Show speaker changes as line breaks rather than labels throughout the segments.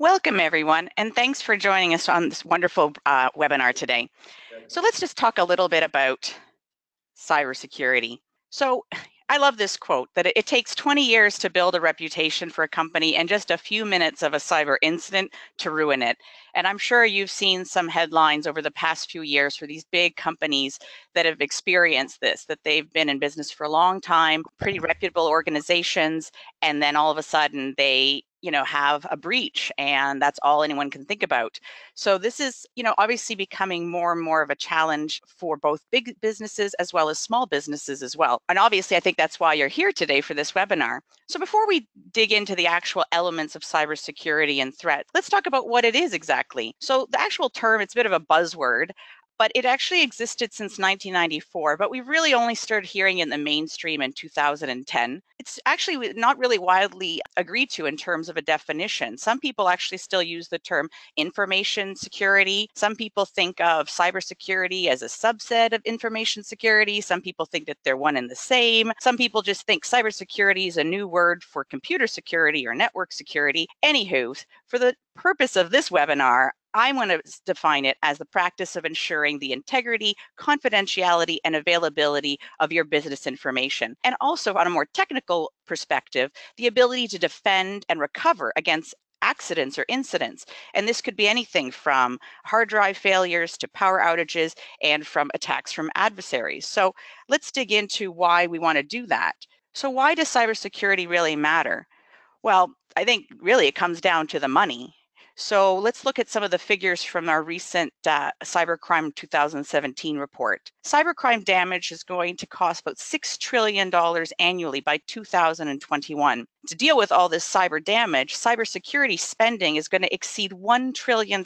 Welcome, everyone, and thanks for joining us on this wonderful webinar today. So let's just talk a little bit about cybersecurity. So I love this quote that it takes 20 years to build a reputation for a company and just a few minutes of a cyber incident to ruin it. And I'm sure you've seen some headlines over the past few years for these big companies that have experienced this, that they've been in business for a long time, pretty reputable organizations, and then all of a sudden they have a breach, and that's all anyone can think about. So this is, obviously becoming more and more of a challenge for both big businesses as well as small businesses as well. And obviously, I think that's why you're here today for this webinar. So before we dig into the actual elements of cybersecurity and threat, let's talk about what it is exactly. So the actual term, it's a bit of a buzzword, but it actually existed since 1994, but we really only started hearing it in the mainstream in 2010. It's actually not really widely agreed to in terms of a definition. Some people actually still use the term information security. Some people think of cybersecurity as a subset of information security. Some people think that they're one and the same. Some people just think cybersecurity is a new word for computer security or network security. Anywho, for the purpose of this webinar, I want to define it as the practice of ensuring the integrity, confidentiality, and availability of your business information. And also, on a more technical perspective, the ability to defend and recover against accidents or incidents. And this could be anything from hard drive failures to power outages and from attacks from adversaries. So let's dig into why we want to do that. So why does cybersecurity really matter? Well, I think really it comes down to the money. So let's look at some of the figures from our recent Cybercrime 2017 report. Cybercrime damage is going to cost about $6 trillion annually by 2021. To deal with all this cyber damage, cybersecurity spending is going to exceed $1 trillion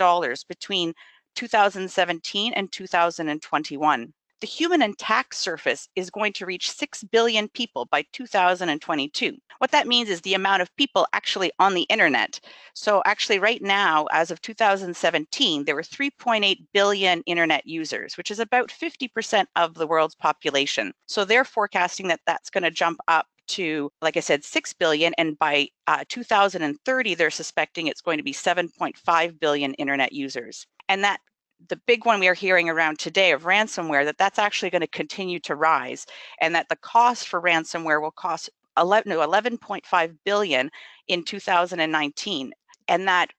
between 2017 and 2021. The human attack surface is going to reach 6 billion people by 2022. What that means is the amount of people actually on the internet. So actually right now, as of 2017, there were 3.8 billion internet users, which is about 50% of the world's population. So they're forecasting that that's going to jump up to, like I said, 6 billion, and by 2030, they're suspecting it's going to be 7.5 billion internet users. And that the big one we are hearing around today of ransomware, that's actually going to continue to rise, and that the cost for ransomware will cost 11.5 billion in 2019. And that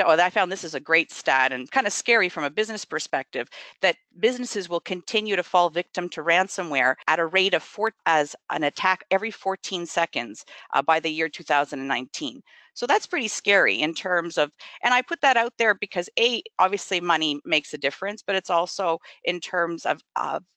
I found this is a great stat and kind of scary from a business perspective, that businesses will continue to fall victim to ransomware at a rate of as an attack every 14 seconds by the year 2019. So that's pretty scary in terms of, and I put that out there because obviously money makes a difference, but it's also in terms of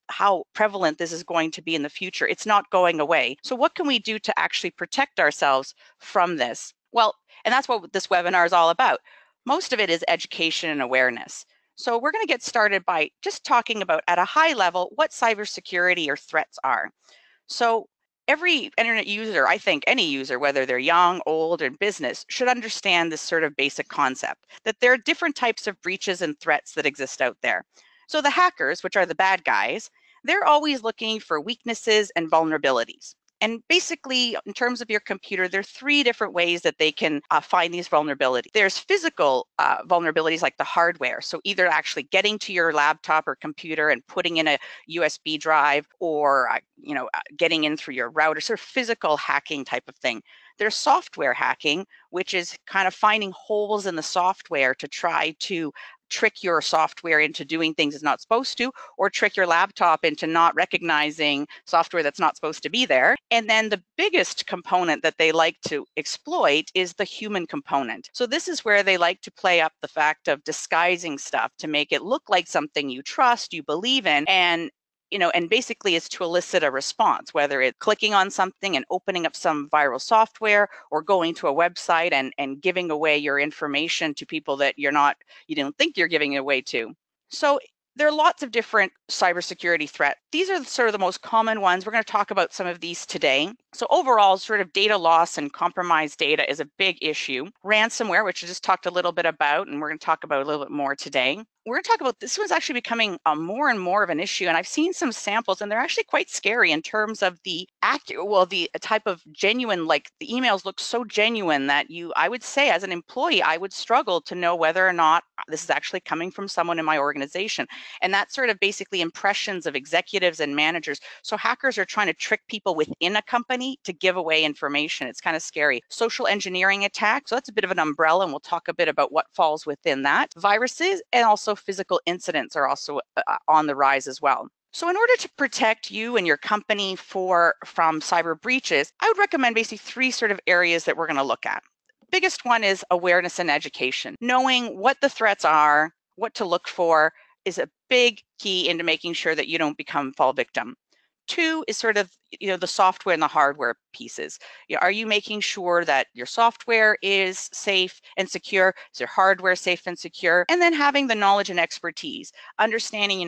how prevalent this is going to be in the future. It's not going away. So what can we do to actually protect ourselves from this? Well, and that's what this webinar is all about. Most of it is education and awareness. So we're going to get started by just talking about, at a high level, what cybersecurity or threats are. So every internet user, I think any user, whether they're young, old, or in business, should understand this sort of basic concept, that there are different types of breaches and threats that exist out there. So the hackers, which are the bad guys, they're always looking for weaknesses and vulnerabilities. And basically, in terms of your computer, there are 3 different ways that they can find these vulnerabilities. There's physical vulnerabilities like the hardware. So either actually getting to your laptop or computer and putting in a USB drive, or getting in through your router, sort of physical hacking type of thing. There's software hacking, which is kind of finding holes in the software to try to trick your software into doing things it's not supposed to, or trick your laptop into not recognizing software that's not supposed to be there. And then the biggest component that they like to exploit is the human component. So this is where they like to play up the fact of disguising stuff to make it look like something you trust, you believe in, and basically it's to elicit a response, whether it's clicking on something and opening up some viral software, or going to a website and giving away your information to people that you don't think you're giving it away to. So there are lots of different cybersecurity threats these are sort of the most common ones. We're going to talk about some of these today. So overall, sort of data loss and compromised data is a big issue. Ransomware, which I just talked a little bit about, and we're going to talk about a little bit more today. We're going to talk about this one's actually becoming more and more of an issue, and I've seen some samples, and they're actually quite scary in terms of the type of genuine, like the emails look so genuine that I would say as an employee, I would struggle to know whether or not this is actually coming from someone in my organization. And that's sort of basically impressions of executives and managers. So hackers are trying to trick people within a company to give away information. It's kind of scary. Social engineering attacks, so that's a bit of an umbrella, and we'll talk a bit about what falls within that. Viruses and also physical incidents are also on the rise as well. So in order to protect you and your company from cyber breaches, I would recommend basically 3 sort of areas that we're going to look at. The biggest one is awareness and education. Knowing what the threats are, what to look for is a big key into making sure that you don't fall victim. 2 is sort of, the software and the hardware pieces. Are you making sure that your software is safe and secure? Is your hardware safe and secure? And then having the knowledge and expertise, understanding,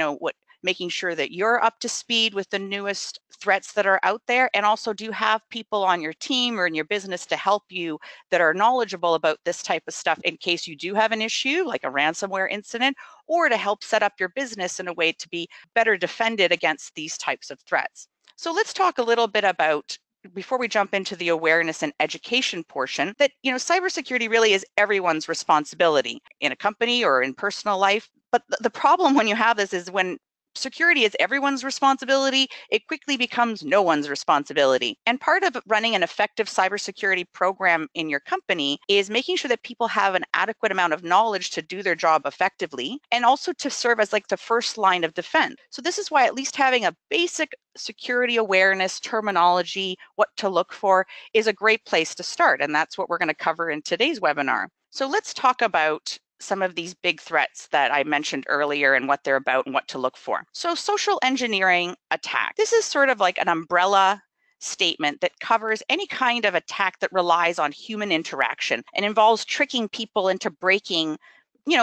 making sure that you're up to speed with the newest threats that are out there. And also, do you have people on your team or in your business to help you that are knowledgeable about this type of stuff in case you do have an issue like a ransomware incident, or to help set up your business in a way to be better defended against these types of threats. So let's talk a little bit about, before we jump into the awareness and education portion, that cybersecurity really is everyone's responsibility in a company or in personal life. But the problem when you have this is when security is everyone's responsibility, it quickly becomes no one's responsibility. And part of running an effective cybersecurity program in your company is making sure that people have an adequate amount of knowledge to do their job effectively, and also to serve as like the first line of defense. So this is why at least having a basic security awareness, terminology, what to look for is a great place to start. And that's what we're going to cover in today's webinar. So let's talk about some of these big threats that I mentioned earlier and what they're about and what to look for. So social engineering attack. This is sort of like an umbrella statement that covers any kind of attack that relies on human interaction and involves tricking people into breaking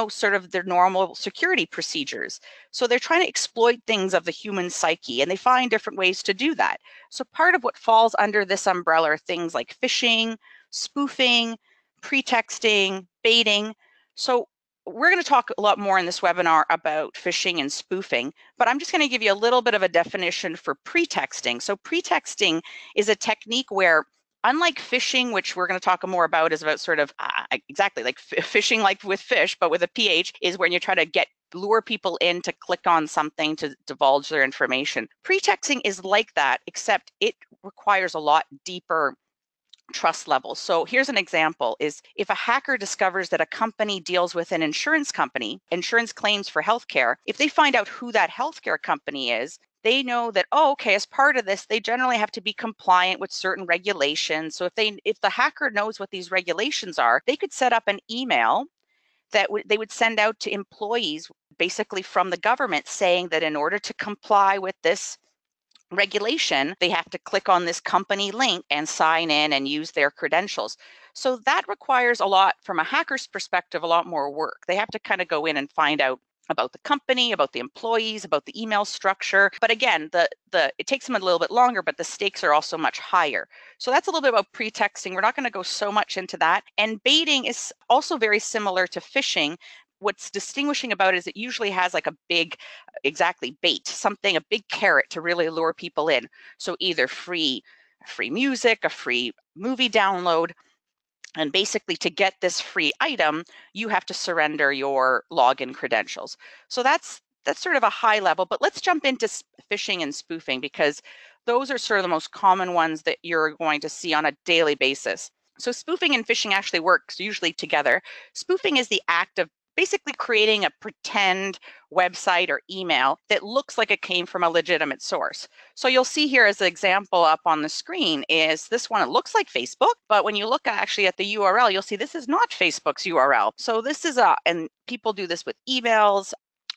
sort of their normal security procedures. So they're trying to exploit things of the human psyche, and they find different ways to do that. So part of what falls under this umbrella are things like phishing, spoofing, pretexting, baiting. So we're going to talk a lot more in this webinar about phishing and spoofing, but I'm just going to give you a little bit of a definition for pretexting. So pretexting is a technique where, unlike phishing, which we're going to talk more about, is about sort of exactly like phishing, like with fish, but with a PH, is when you try to lure people in to click on something to divulge their information. Pretexting is like that, except it requires a lot deeper trust levels. So here's an example: is if a hacker discovers that a company deals with an insurance company, insurance claims for healthcare, if they find out who that healthcare company is, they know that, oh, okay, as part of this, they generally have to be compliant with certain regulations. So if the hacker knows what these regulations are, they could set up an email that they would send out to employees, basically from the government, saying that in order to comply with this regulation, they have to click on this company link and sign in and use their credentials. So that requires a lot, from a hacker's perspective, a lot more work. They have to kind of go in and find out about the company, about the employees, about the email structure. But again, it takes them a little bit longer, but the stakes are also much higher. So that's a little bit about pretexting. We're not going to go so much into that. And baiting is also very similar to phishing. What's distinguishing about it is it usually has like a big, exactly, bait, something, a big carrot to really lure people in. So either free music, a free movie download, and basically to get this free item, you have to surrender your login credentials. So that's sort of a high level, but let's jump into phishing and spoofing, because those are sort of the most common ones that you're going to see on a daily basis. So spoofing and phishing actually works usually together. Spoofing is the act of basically creating a pretend website or email that looks like it came from a legitimate source. So you'll see here as an example up on the screen is this one. It looks like Facebook, but when you look actually at the URL, you'll see this is not Facebook's URL. So this is and people do this with emails,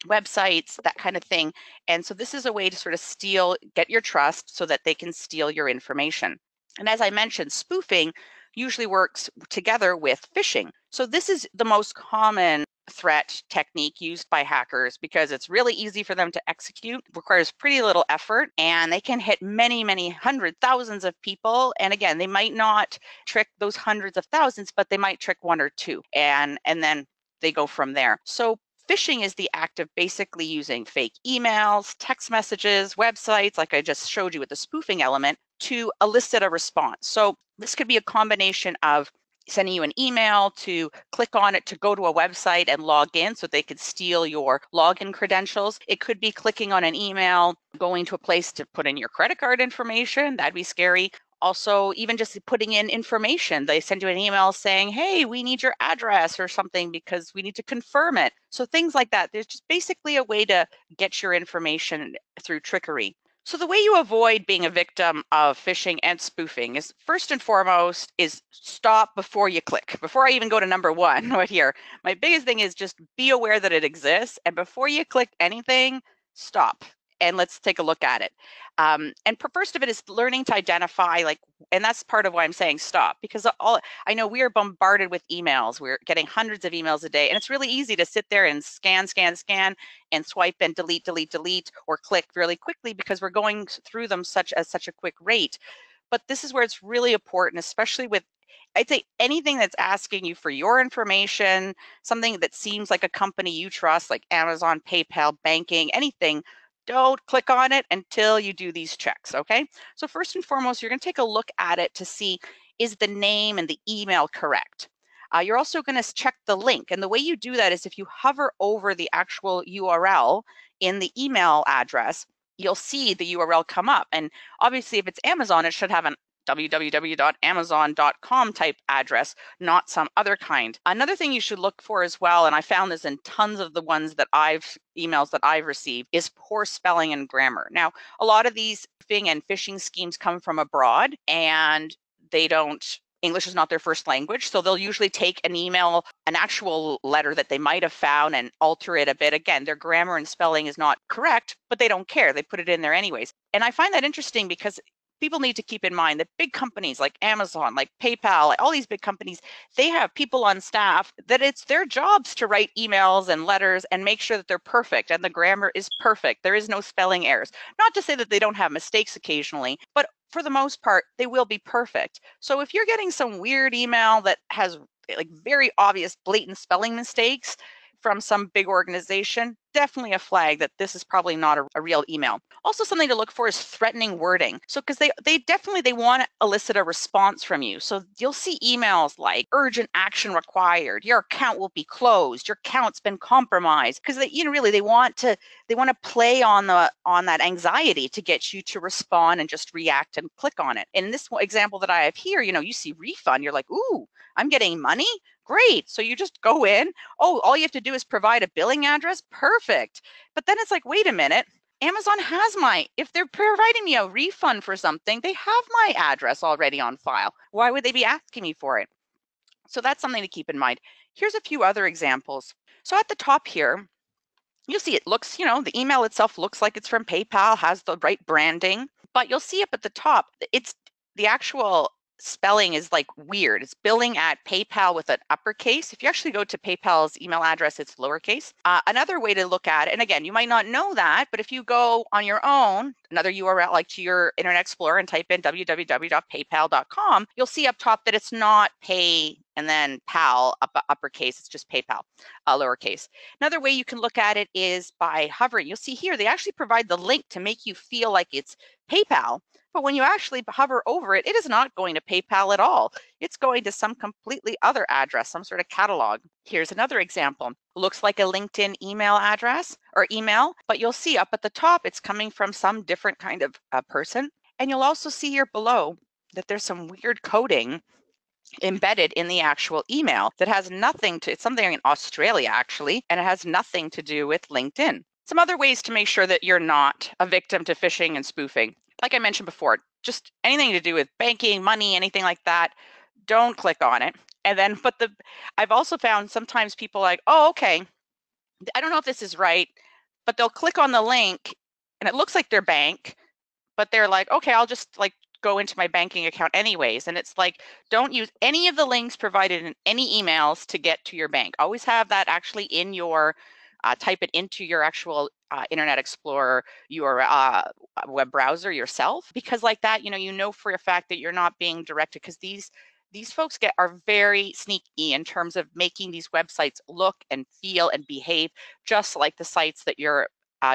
websites, that kind of thing. And so this is a way to sort of get your trust so that they can steal your information. And as I mentioned, spoofing usually works together with phishing. So this is the most common threat technique used by hackers because it's really easy for them to execute, requires pretty little effort, and they can hit many, many thousands of people. And again, they might not trick those hundreds of thousands, but they might trick one or two, and then they go from there. So phishing is the act of basically using fake emails, text messages, websites, like I just showed you with the spoofing element, to elicit a response. So this could be a combination of sending you an email to click on it to go to a website and log in so they could steal your login credentials. It could be clicking on an email, going to a place to put in your credit card information. That'd be scary. Also, even just putting in information. They send you an email saying, hey, we need your address or something because we need to confirm it. So things like that. There's just basically a way to get your information through trickery. So the way you avoid being a victim of phishing and spoofing is, first and foremost, is stop before you click. Before I even go to number one right here, my biggest thing is just be aware that it exists. And before you click anything, stop. And let's take a look at it. And first of it is learning to identify, and that's part of why I'm saying stop, because I know we are bombarded with emails. We're getting hundreds of emails a day, and it's really easy to sit there and scan, and swipe and delete, or click really quickly because we're going through them at such a quick rate. But this is where it's really important, especially with, I'd say, anything that's asking you for your information, something that seems like a company you trust, like Amazon, PayPal, banking, anything. Don't click on it until you do these checks, okay? So first and foremost, you're going to take a look at it to see, is the name and the email correct? You're also going to check the link. And the way you do that is if you hover over the actual URL in the email address, you'll see the URL come up. And obviously, if it's Amazon, it should have an www.amazon.com type address, not some other kind. Another thing you should look for as well, and I found this in tons of the emails that I've received, is poor spelling and grammar. Now, a lot of these phishing schemes come from abroad, and English is not their first language, so they'll usually take an email, an actual letter that they might have found, and alter it a bit. Again, their grammar and spelling is not correct, but they don't care. They put it in there anyways. And I find that interesting because people need to keep in mind that big companies like Amazon, like PayPal, all these big companies, they have people on staff that it's their jobs to write emails and letters and make sure that they're perfect and the grammar is perfect. There is no spelling errors. Not to say that they don't have mistakes occasionally, but for the most part, they will be perfect. So if you're getting some weird email that has like very obvious blatant spelling mistakes from some big organization, definitely a flag that this is probably not a real email. Also, something to look for is threatening wording. So because they want to elicit a response from you. So you'll see emails like urgent action required, your account will be closed, your account's been compromised, because they want to play on that anxiety to get you to respond and just react and click on it. In this example that I have here, you see refund, you're like, ooh, I'm getting money? Great. So you just go in. Oh, all you have to do is provide a billing address. Perfect. But then it's like, wait a minute. Amazon has if they're providing me a refund for something, they have my address already on file. Why would they be asking me for it? So that's something to keep in mind. Here's a few other examples. So at the top here, you'll see it looks, the email itself looks like it's from PayPal, has the right branding, but you'll see up at the top, it's the actual spelling is like weird. It's billing at PayPal with an uppercase. If you actually go to PayPal's email address, it's lowercase. Another way to look at it, and again, you might not know that, but if you go on your own, another URL like to your Internet Explorer and type in www.paypal.com, you'll see up top that it's not pay and then pal uppercase, it's just PayPal lowercase. Another way you can look at it is by hovering. You'll see here they actually provide the link to make you feel like it's PayPal. But when you actually hover over it, it is not going to PayPal at all. It's going to some completely other address, some sort of catalog. Here's another example. Looks like a LinkedIn email address or email, but you'll see up at the top, it's coming from some different kind of person. And you'll also see here below that there's some weird coding embedded in the actual email that has it's something in Australia actually, and it has nothing to do with LinkedIn. Some other ways to make sure that you're not a victim to phishing and spoofing. Like I mentioned before, just anything to do with banking, money, anything like that, don't click on it. And then, I've also found sometimes people like, oh, okay, I don't know if this is right, but they'll click on the link and it looks like their bank, but they're like, okay, I'll just go into my banking account anyways. And it's like, don't use any of the links provided in any emails to get to your bank. Always have that actually in your, type it into your actual Internet Explorer, your web browser yourself, because like that, you know for a fact that you're not being directed, because these folks are very sneaky in terms of making these websites look and feel and behave just like the sites that you're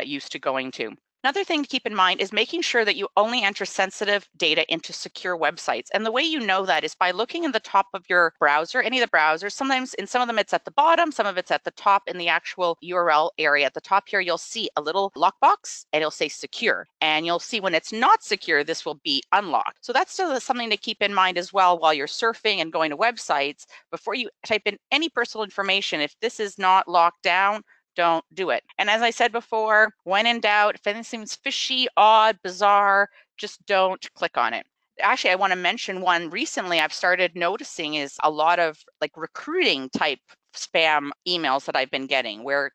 used to going to. Another thing to keep in mind is making sure that you only enter sensitive data into secure websites. And the way you know that is by looking in the top of your browser, any of the browsers. Sometimes in some of them it's at the bottom, some of it's at the top in the actual URL area. At the top here, you'll see a little lockbox and it'll say secure. And you'll see when it's not secure, this will be unlocked. So that's still something to keep in mind as well while you're surfing and going to websites. Before you type in any personal information, if this is not locked down, don't do it. And as I said before, when in doubt, if anything seems fishy, odd, bizarre, just don't click on it. Actually, I want to mention one recently I've started noticing is a lot of like recruiting type spam emails that I've been getting where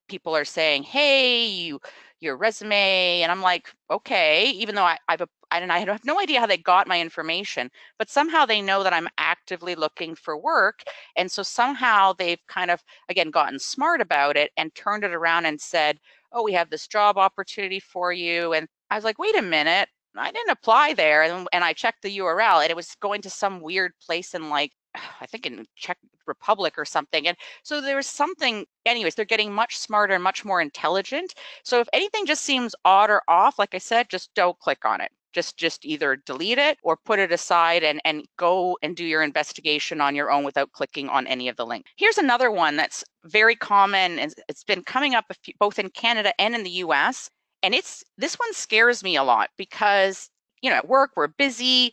people are saying, hey, your resume, and I'm like, okay, even though I have no idea how they got my information, but somehow they know that I'm actively looking for work. And so somehow they've kind of, again, gotten smart about it and turned it around and said, oh, we have this job opportunity for you. And I was like, wait a minute, I didn't apply there. And I checked the URL and it was going to some weird place in like, I think in Czech Republic or something. And so there was something, anyways, they're getting much smarter and much more intelligent. So if anything just seems odd or off, like I said, just don't click on it. Just either delete it or put it aside and go and do your investigation on your own without clicking on any of the links. Here's another one that's very common, and it's been coming up both in Canada and in the US. And this one scares me a lot because, at work, we're busy,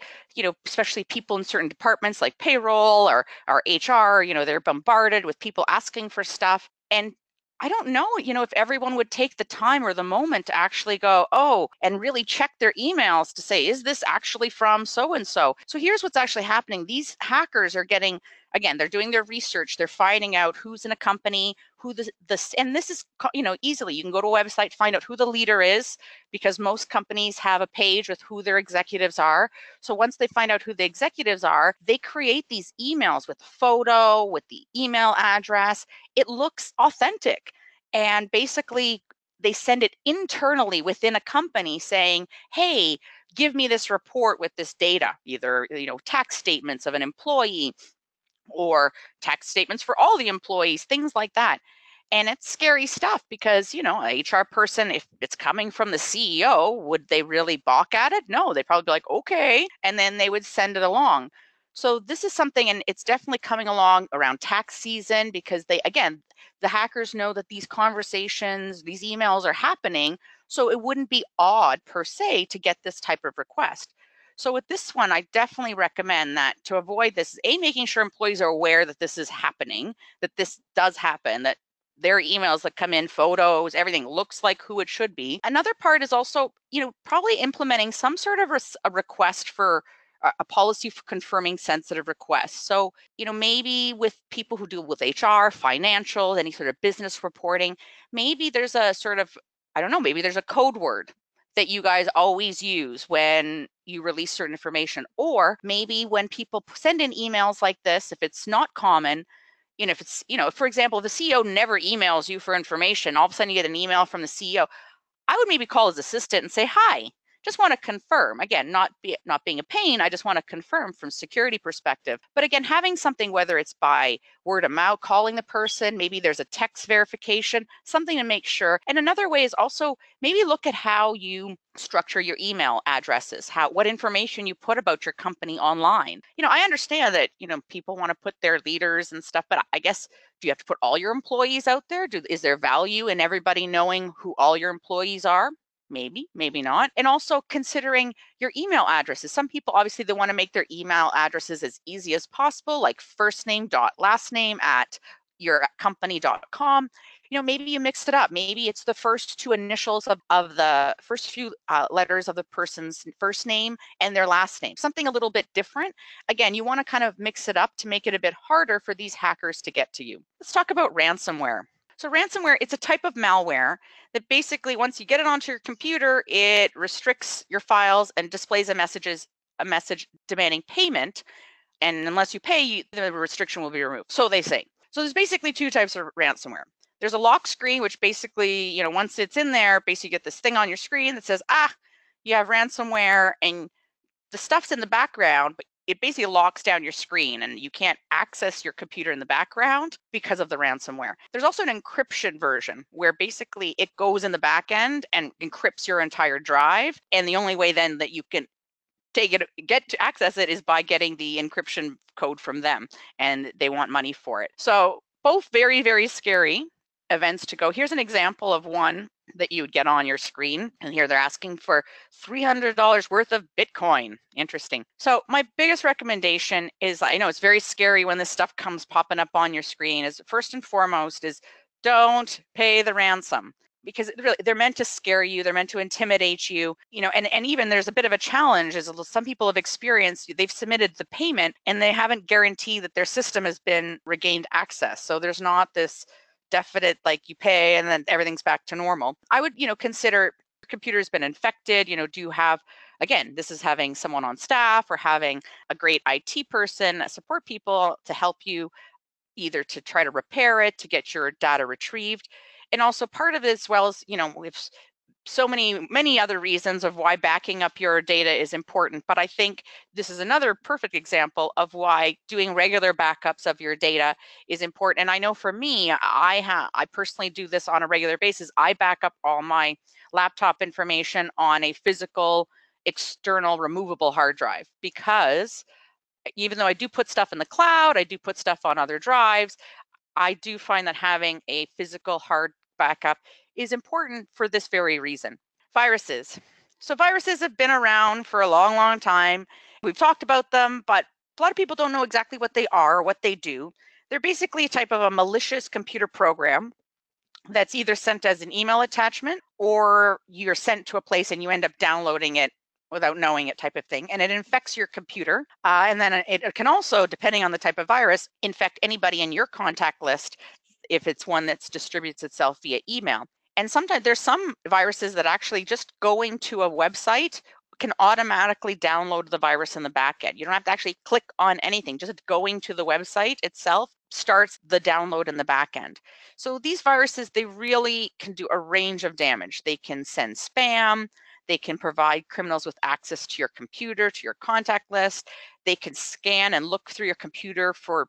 especially people in certain departments like payroll or HR, they're bombarded with people asking for stuff. And I don't know, if everyone would take the time or the moment to actually go, oh, and really check their emails to say, is this actually from so-and-so? So here's what's actually happening. These hackers are getting, again, they're doing their research. They're finding out who's in a company, who and this is, easily, you can go to a website, find out who the leader is, because most companies have a page with who their executives are. So once they find out who the executives are, they create these emails with photo, with the email address. It looks authentic. And basically, they send it internally within a company saying, hey, give me this report with this data, either, tax statements of an employee or tax statements for all the employees, things like that. And it's scary stuff because, a HR person, if it's coming from the CEO, would they really balk at it? No, they'd probably be like, okay. And then they would send it along. So this is something, and it's definitely coming along around tax season because the hackers know that these conversations, these emails are happening. So it wouldn't be odd per se to get this type of request. So with this one, I definitely recommend that to avoid this, making sure employees are aware that this is happening, that this does happen, that their emails that come in, photos, everything looks like who it should be. Another part is also, probably implementing some sort of a request for a policy for confirming sensitive requests. So, maybe with people who deal with HR, financial, any sort of business reporting, maybe there's a sort of, I don't know, maybe there's a code word that you guys always use when you release certain information. Or maybe when people send in emails like this, if it's not common, if it's, for example, the CEO never emails you for information, all of a sudden you get an email from the CEO, I would maybe call his assistant and say, hi, just want to confirm. Again, not being a pain, I just want to confirm from security perspective. But again, having something, whether it's by word of mouth, calling the person, maybe there's a text verification, something to make sure. And another way is also maybe look at how you structure your email addresses, what information you put about your company online. I understand that, people want to put their leaders and stuff, but I guess, do you have to put all your employees out there? Is there value in everybody knowing who all your employees are? Maybe, maybe not. And also considering your email addresses. Some people, obviously, they want to make their email addresses as easy as possible, like first name dot last name at yourcompany.com. Maybe you mixed it up. Maybe it's the first two initials of the first few letters of the person's first name and their last name, something a little bit different. Again, you want to kind of mix it up to make it a bit harder for these hackers to get to you. Let's talk about ransomware. So ransomware, it's a type of malware that basically, once you get it onto your computer, it restricts your files and displays the messages a message demanding payment, and unless you pay, the restriction will be removed. So they say. So there's basically two types of ransomware. There's a lock screen, which basically, once it's in there, basically you get this thing on your screen that says, you have ransomware, and the stuff's in the background, but it basically locks down your screen and you can't access your computer in the background because of the ransomware. There's also an encryption version where basically it goes in the back end and encrypts your entire drive. And the only way then that you can get to access it is by getting the encryption code from them, and they want money for it. So both very, very scary events to go. Here's an example of one that you would get on your screen, and here they're asking for $300 worth of Bitcoin. Interesting. So my biggest recommendation is, I know it's very scary when this stuff comes popping up on your screen, is first and foremost is don't pay the ransom, because really they're meant to scare you, they're meant to intimidate you, and even there's a bit of a challenge, is some people have experienced, they've submitted the payment and they haven't guaranteed that their system has been regained access. So there's not this definite, like, you pay and then everything's back to normal. I would, consider your computer's been infected, do you have, again, this is having someone on staff or having a great IT person, support people to help you either to try to repair it, to get your data retrieved. And also part of it, as well as, we have so many other reasons of why backing up your data is important. But I think this is another perfect example of why doing regular backups of your data is important. And I know for me, I personally do this on a regular basis. I back up all my laptop information on a physical, external, removable hard drive, because even though I do put stuff in the cloud, I do put stuff on other drives, I do find that having a physical hard backup is important for this very reason. Viruses. So viruses have been around for a long, long time. We've talked about them, but a lot of people don't know exactly what they are, what they do. They're basically a type of a malicious computer program that's either sent as an email attachment, or you're sent to a place and you end up downloading it without knowing it, type of thing. And it infects your computer. And then it can also, depending on the type of virus, infect anybody in your contact list if it's one that distributes itself via email. And sometimes there's some viruses that actually just going to a website can automatically download the virus in the back end. You don't have to actually click on anything. Just going to the website itself starts the download in the back end. So these viruses, they really can do a range of damage. They can send spam. They can provide criminals with access to your computer, to your contact list. They can scan and look through your computer for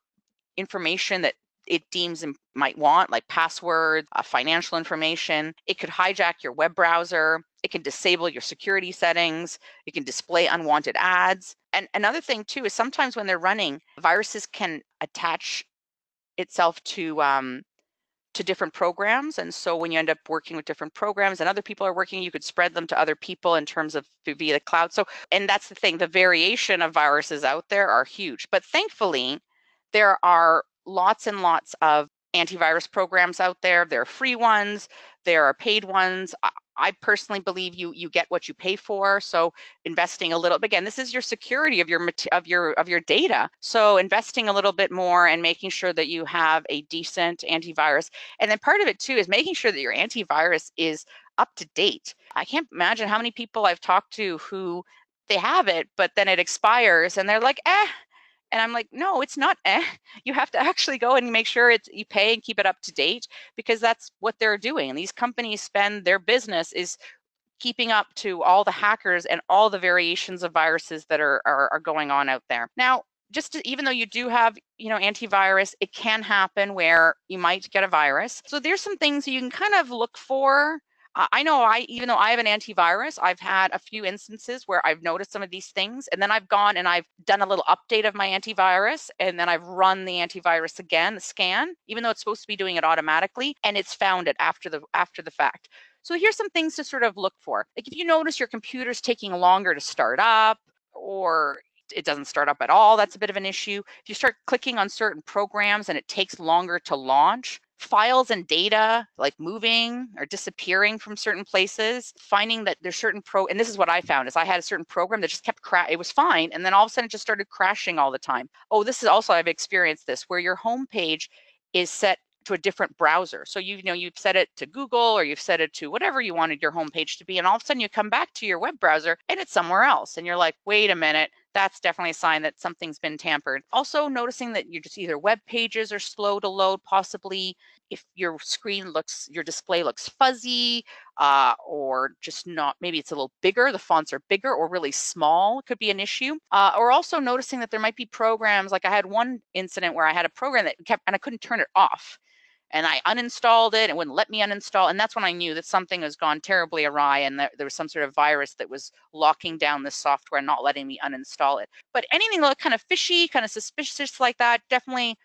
information that it deems might want, like passwords, financial information. It could hijack your web browser. It can disable your security settings. It can display unwanted ads. And another thing too is sometimes when they're running, viruses can attach itself to different programs. And so when you end up working with different programs and other people are working, you could spread them to other people in terms of via the cloud. So, and that's the thing, the variation of viruses out there are huge. But thankfully, there are lots and lots of antivirus programs out there. There are free ones, there are paid ones. I personally believe you get what you pay for. So investing a little, again, this is your security of your data. So investing a little bit more and making sure that you have a decent antivirus. And then part of it too is making sure that your antivirus is up to date. I can't imagine how many people I've talked to who they have it, but then it expires and they're like, and I'm like, no, it's not. You have to actually go and make sure you pay and keep it up to date, because that's what they're doing. And these companies spend, their business is keeping up to all the hackers and all the variations of viruses that are going on out there. Now, even though you do have, antivirus, it can happen where you might get a virus. So there's some things you can kind of look for. I know even though I have an antivirus, I've had a few instances where I've noticed some of these things, and then I've gone and I've done a little update of my antivirus, and then I've run the antivirus again, the scan, even though it's supposed to be doing it automatically, and it's found it after the fact. So here's some things to sort of look for. Like if you notice your computer's taking longer to start up, or it doesn't start up at all, that's a bit of an issue. If you start clicking on certain programs and it takes longer to launch, files and data like moving or disappearing from certain places, finding that there's certain and this is what I found, is I had a certain program that just kept it was fine, and then all of a sudden it just started crashing all the time. Oh, this is also, I've experienced this, where your home page is set to a different browser. So you've set it to Google, or you've set it to whatever you wanted your homepage to be, and all of a sudden you come back to your web browser and it's somewhere else, and you're like, wait a minute, that's definitely a sign that something's been tampered. Also noticing that you're just either web pages are slow to load, possibly if your display looks fuzzy, or just not, maybe it's a little bigger, the fonts are bigger or really small, could be an issue. Or also noticing that there might be programs, like I had one incident where I had a program that kept, and I couldn't turn it off. And I uninstalled it, it wouldn't let me uninstall. And that's when I knew that something has gone terribly awry, and there was some sort of virus that was locking down this software and not letting me uninstall it. But anything that looked kind of fishy, kind of suspicious like that, definitely,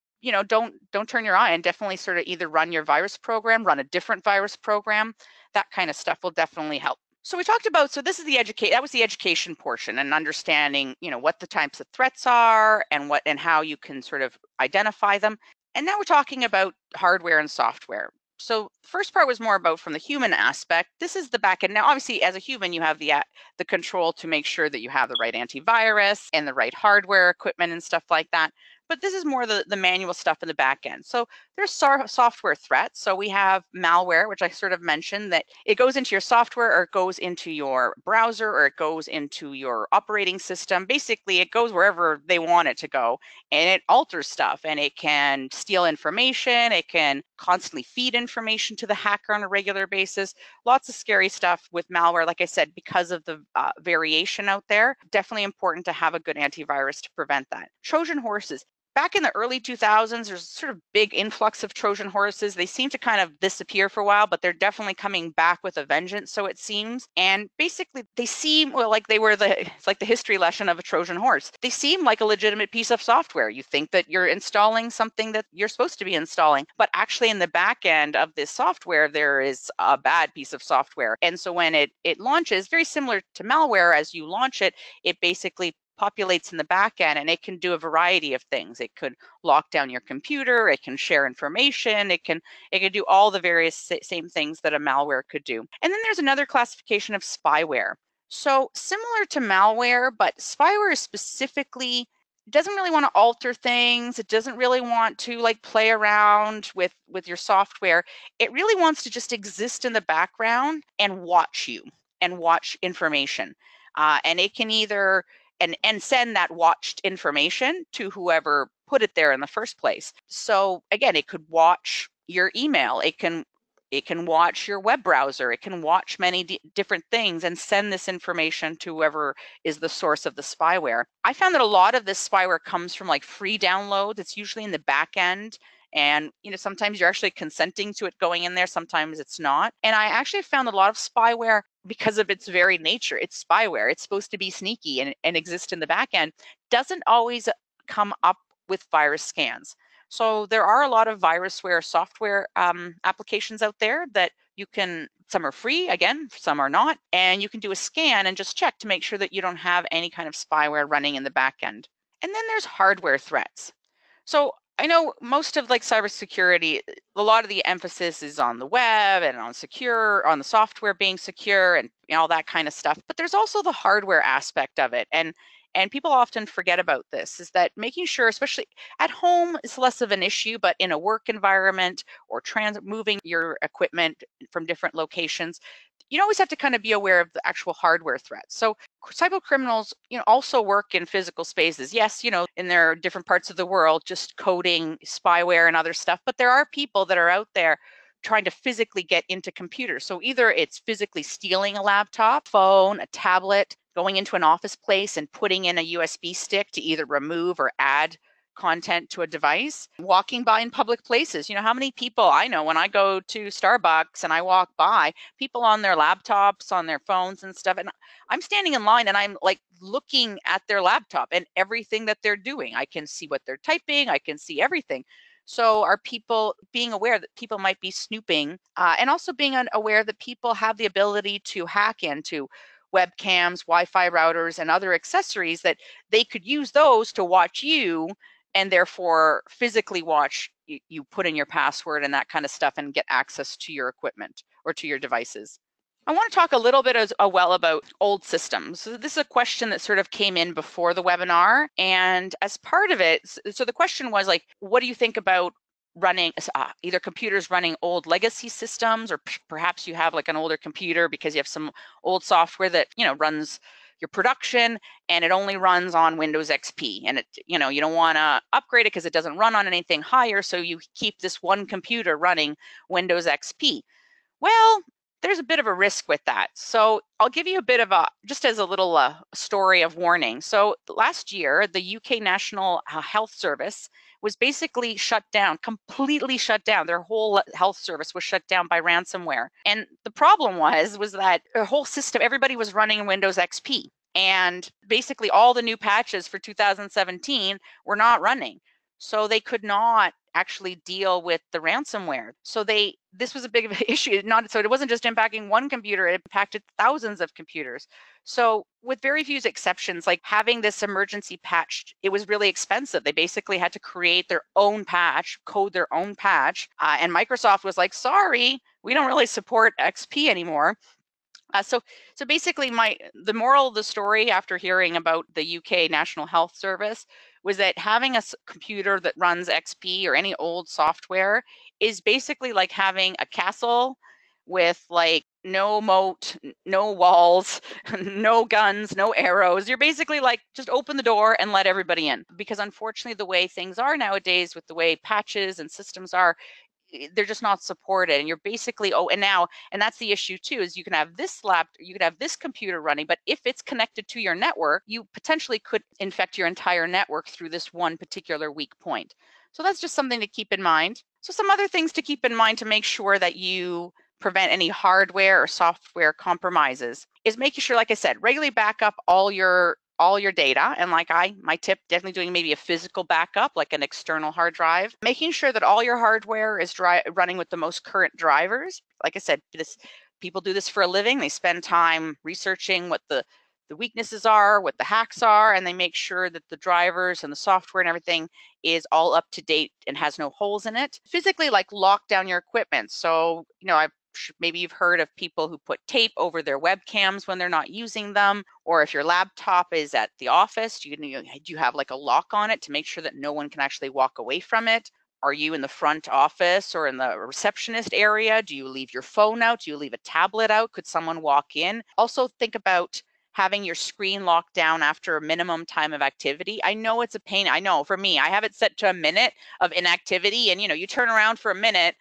don't turn your eye, and definitely sort of either run your virus program, run a different virus program. That kind of stuff will definitely help. So we talked about, so this is that was the education portion, and understanding, what the types of threats are and how you can sort of identify them. And now we're talking about hardware and software. So the first part was more about from the human aspect. This is the back end. Now, obviously, as a human, you have the control to make sure that you have the right antivirus and the right hardware equipment and stuff like that. But this is more the manual stuff in the back end. So there's software threats. So we have malware, which I sort of mentioned, that it goes into your software, or it goes into your browser, or it goes into your operating system. Basically, it goes wherever they want it to go, and it alters stuff, and it can steal information. It can constantly feed information to the hacker on a regular basis. Lots of scary stuff with malware, like I said, because of the variation out there. Definitely important to have a good antivirus to prevent that. Trojan horses. Back in the early 2000s, there's sort of big influx of Trojan horses. They seem to kind of disappear for a while, but they're definitely coming back with a vengeance, so it seems. And basically, they seem, well, like it's like the history lesson of a Trojan horse. They seem like a legitimate piece of software. You think that you're installing something that you're supposed to be installing, but actually in the back end of this software, there is a bad piece of software. And so when it launches, very similar to malware, as you launch it, it basically populates in the back end, and it can do a variety of things. It could lock down your computer, it can share information, it can do all the various same things that a malware could do. And then there's another classification of spyware. So similar to malware, but spyware specifically doesn't really want to alter things. It doesn't really want to like play around with your software. It really wants to just exist in the background and watch you and watch information. And it can either and send that watched information to whoever put it there in the first place. So again, it could watch your email. It can watch your web browser. It can watch many different things and send this information to whoever is the source of the spyware. I found that a lot of this spyware comes from like free downloads. It's usually in the back end. And sometimes you're actually consenting to it going in there, sometimes it's not. And I actually found a lot of spyware, because of its very nature, it's spyware, it's supposed to be sneaky and exist in the back end, doesn't always come up with virus scans. So there are a lot of virusware software applications out there that you can, some are free, again, some are not, and you can do a scan and just check to make sure that you don't have any kind of spyware running in the back end. And then there's hardware threats. So I know most of like cybersecurity, a lot of the emphasis is on the web and on the software being secure and all that kind of stuff. But there's also the hardware aspect of it. And people often forget about this, is that making sure, especially at home, is less of an issue, but in a work environment or moving your equipment from different locations, you always have to kind of be aware of the actual hardware threats. So cyber criminals, also work in physical spaces. Yes, in their different parts of the world, just coding spyware and other stuff. But there are people that are out there trying to physically get into computers. So either it's physically stealing a laptop, phone, a tablet, going into an office place and putting in a USB stick to either remove or add content to a device, walking by in public places. How many people I know when I go to Starbucks and I walk by, people on their laptops, on their phones and stuff, and I'm standing in line and I'm like looking at their laptop and everything that they're doing. I can see what they're typing, I can see everything. So are people being aware that people might be snooping, and also being aware that people have the ability to hack into webcams, Wi-Fi routers, and other accessories, that they could use those to watch you and therefore physically watch you put in your password and that kind of stuff and get access to your equipment or to your devices. I want to talk a little bit as well about old systems. So this is a question that sort of came in before the webinar, and as part of it, so the question was like, what do you think about running either computers running old legacy systems, or perhaps you have like an older computer because you have some old software that runs your production, and it only runs on Windows XP, and you don't want to upgrade it because it doesn't run on anything higher, so you keep this one computer running Windows XP. Well, there's a bit of a risk with that. So I'll give you a bit of just as a little story of warning. So last year, the UK National Health Service was basically shut down, completely shut down. Their whole health service was shut down by ransomware. And the problem was that the whole system, everybody was running Windows XP. And basically all the new patches for 2017 were not running. So they could not actually deal with the ransomware. So this was a big issue. So it wasn't just impacting one computer, it impacted thousands of computers. So with very few exceptions, like having this emergency patch, it was really expensive. They basically had to create their own patch, code their own patch. And Microsoft was like, sorry, we don't really support XP anymore. So basically the moral of the story after hearing about the UK National Health Service was that having a computer that runs XP or any old software is basically like having a castle with like no moat, no walls, no guns, no arrows. You're basically like, just open the door and let everybody in. Because unfortunately, the way things are nowadays with the way patches and systems are, they're just not supported, and you're basically and that's the issue too, is you can have this computer running, but if it's connected to your network, you potentially could infect your entire network through this one particular weak point. So that's just something to keep in mind. So some other things to keep in mind to make sure that you prevent any hardware or software compromises is making sure, like I said, regularly back up all your data. And my tip, definitely doing maybe a physical backup, like an external hard drive, making sure that all your hardware is running with the most current drivers. Like I said, people do this for a living. They spend time researching what the weaknesses are, what the hacks are, and they make sure that the drivers and the software and everything is all up to date and has no holes in it. Physically, like, lock down your equipment. So, maybe you've heard of people who put tape over their webcams when they're not using them, or if your laptop is at the office, do you have like a lock on it to make sure that no one can actually walk away from it? Are you in the front office or in the receptionist area? Do you leave your phone out? Do you leave a tablet out? Could someone walk in? Also think about having your screen locked down after a minimum time of activity. I know it's a pain. I know for me, I have it set to a minute of inactivity, and you turn around for a minute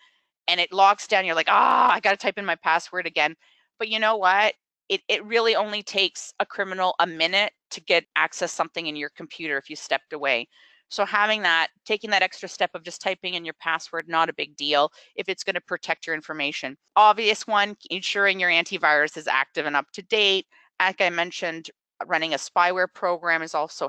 and it locks down. You're like, I got to type in my password again. But you know what? It really only takes a criminal a minute to get access something in your computer if you stepped away. So taking that extra step of just typing in your password, not a big deal if it's going to protect your information. Obvious one, ensuring your antivirus is active and up to date. Like I mentioned, running a spyware program is also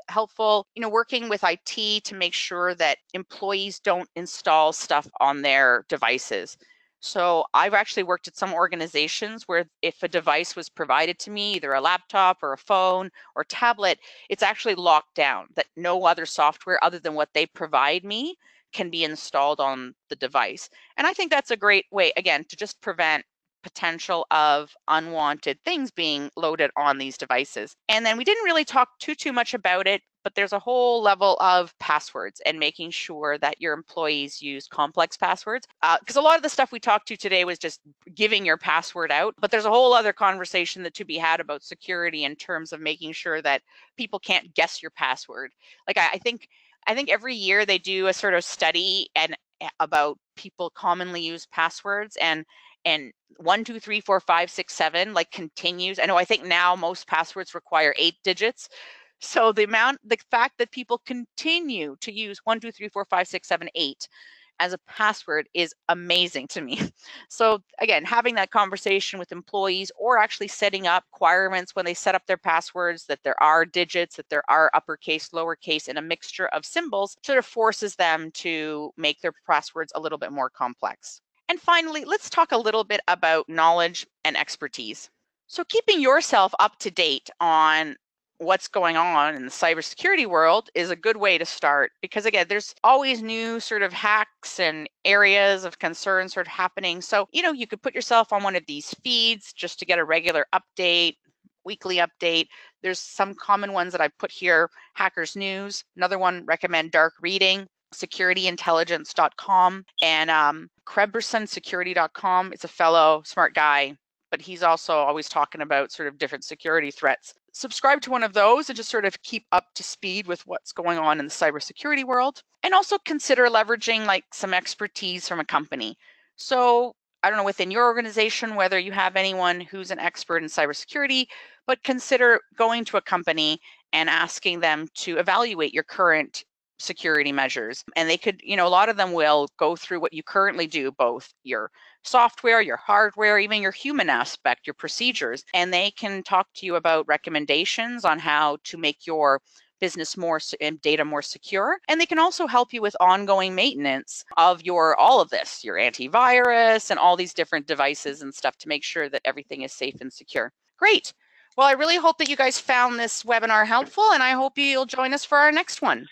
helpful. Working with IT to make sure that employees don't install stuff on their devices. So I've actually worked at some organizations where if a device was provided to me, either a laptop or a phone or tablet, it's actually locked down, that no other software other than what they provide me can be installed on the device. And I think that's a great way, again, to just prevent potential of unwanted things being loaded on these devices. And then we didn't really talk too much about it, but there's a whole level of passwords and making sure that your employees use complex passwords. Because a lot of the stuff we talked to today was just giving your password out, but there's a whole other conversation that to be had about security in terms of making sure that people can't guess your password. Like I think every year they do a sort of study about people commonly use passwords, and 1, 2, 3, 4, 5, 6, 7 like continues. I think now most passwords require 8 digits. So the fact that people continue to use 1, 2, 3, 4, 5, 6, 7, 8 as a password is amazing to me. So again, having that conversation with employees, or actually setting up requirements when they set up their passwords, that there are digits, that there are uppercase, lowercase, and a mixture of symbols, sort of forces them to make their passwords a little bit more complex. And finally, let's talk a little bit about knowledge and expertise. So keeping yourself up to date on what's going on in the cybersecurity world is a good way to start, because again, there's always new sort of hacks and areas of concern sort of happening. So, you could put yourself on one of these feeds just to get a regular update, weekly update. There's some common ones that I put here: Hackers News. Another one, recommend Dark Reading. securityintelligence.com, and KrebsonSecurity.com. It's a fellow smart guy, but he's also always talking about sort of different security threats. Subscribe to one of those and just sort of keep up to speed with what's going on in the cybersecurity world. And also consider leveraging like some expertise from a company. So I don't know within your organization whether you have anyone who's an expert in cybersecurity, but consider going to a company and asking them to evaluate your current security measures. And they could, a lot of them will go through what you currently do, both your software, your hardware, even your human aspect, your procedures, and they can talk to you about recommendations on how to make your business more and data more secure. And they can also help you with ongoing maintenance of all of this, your antivirus and all these different devices and stuff to make sure that everything is safe and secure. Great. Well, I really hope that you guys found this webinar helpful, and I hope you'll join us for our next one.